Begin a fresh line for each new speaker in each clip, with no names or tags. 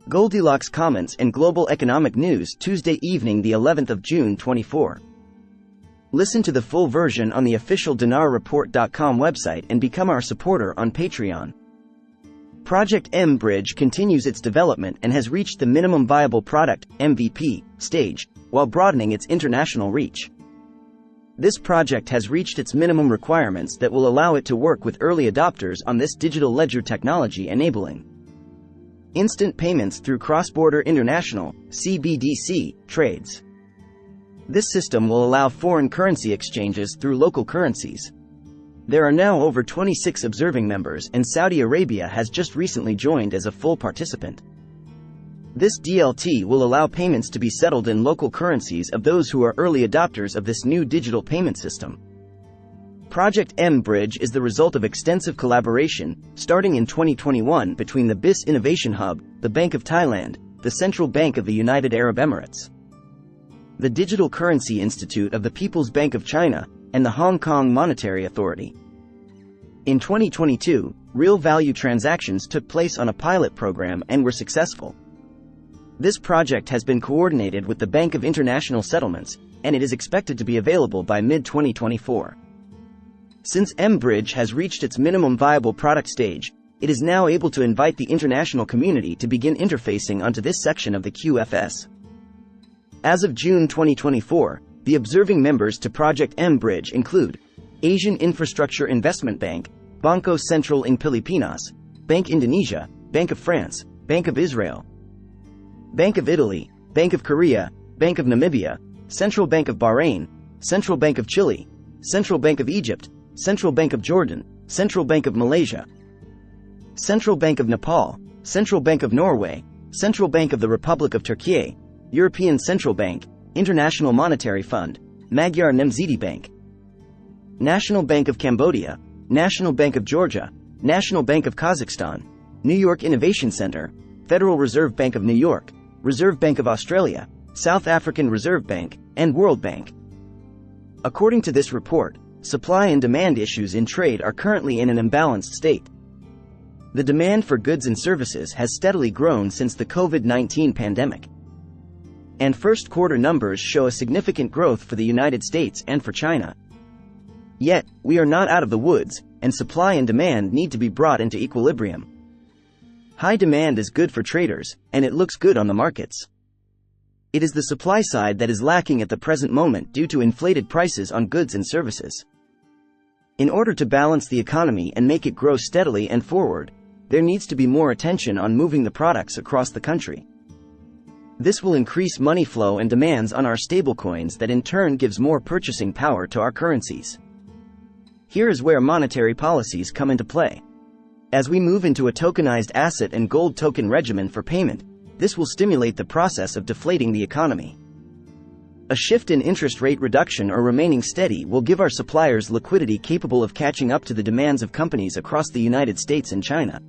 Goldilocks comments and global economic news Tuesday evening the 11th of June 24. Listen to the full version on the official dinarreport.com website and become our supporter on Patreon. Project M Bridge continues its development and has reached the minimum viable product (MVP) stage, while broadening its international reach. This project has reached its minimum requirements that will allow it to work with early adopters on this digital ledger technology, enabling instant payments through cross-border international (CBDC) trades. This system will allow foreign currency exchanges through local currencies. There are now over 26 observing members, and Saudi Arabia has just recently joined as a full participant. This DLT will allow payments to be settled in local currencies of those who are early adopters of this new digital payment system. Project M Bridge is the result of extensive collaboration, starting in 2021 between the BIS Innovation Hub, the Bank of Thailand, the Central Bank of the United Arab Emirates, the Digital Currency Institute of the People's Bank of China, and the Hong Kong Monetary Authority. In 2022, real value transactions took place on a pilot program and were successful. This project has been coordinated with the Bank of International Settlements, and it is expected to be available by mid-2024. Since M-Bridge has reached its minimum viable product stage, it is now able to invite the international community to begin interfacing onto this section of the QFS. As of June 2024, the observing members to Project M-Bridge include Asian Infrastructure Investment Bank, Bangko Sentral ng Pilipinas, Bank Indonesia, Bank of France, Bank of Israel, Bank of Italy, Bank of Korea, Bank of Namibia, Central Bank of Bahrain, Central Bank of Chile, Central Bank of Egypt, Central Bank of Jordan, Central Bank of Malaysia, Central Bank of Nepal, Central Bank of Norway, Central Bank of the Republic of Turkey, European Central Bank, International Monetary Fund, Magyar Nemzeti Bank, National Bank of Cambodia, National Bank of Georgia, National Bank of Kazakhstan, New York Innovation Center, Federal Reserve Bank of New York, Reserve Bank of Australia, South African Reserve Bank, and World Bank. According to this report, supply and demand issues in trade are currently in an imbalanced state. The demand for goods and services has steadily grown since the COVID-19 pandemic, and first quarter numbers show a significant growth for the United States and for China. Yet, we are not out of the woods, and supply and demand need to be brought into equilibrium. High demand is good for traders, and it looks good on the markets. It is the supply side that is lacking at the present moment due to inflated prices on goods and services. In order to balance the economy and make it grow steadily and forward, there needs to be more attention on moving the products across the country. This will increase money flow and demands on our stablecoins, that in turn gives more purchasing power to our currencies. Here is where monetary policies come into play. As we move into a tokenized asset and gold token regimen for payment, this will stimulate the process of deflating the economy. A shift in interest rate reduction or remaining steady will give our suppliers liquidity capable of catching up to the demands of companies across the United States and China.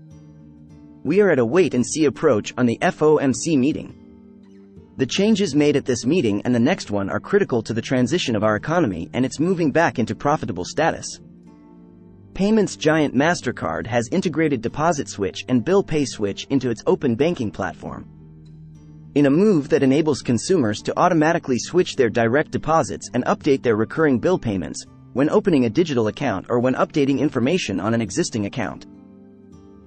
We are at a wait-and-see approach on the FOMC meeting. The changes made at this meeting and the next one are critical to the transition of our economy and its moving back into profitable status. Payments giant MasterCard has integrated Deposit Switch and Bill Pay Switch into its open banking platform, in a move that enables consumers to automatically switch their direct deposits and update their recurring bill payments when opening a digital account or when updating information on an existing account.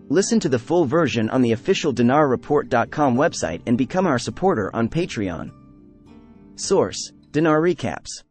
Listen to the full version on the official dinarreport.com website and become our supporter on Patreon. Source: Dinar Recaps.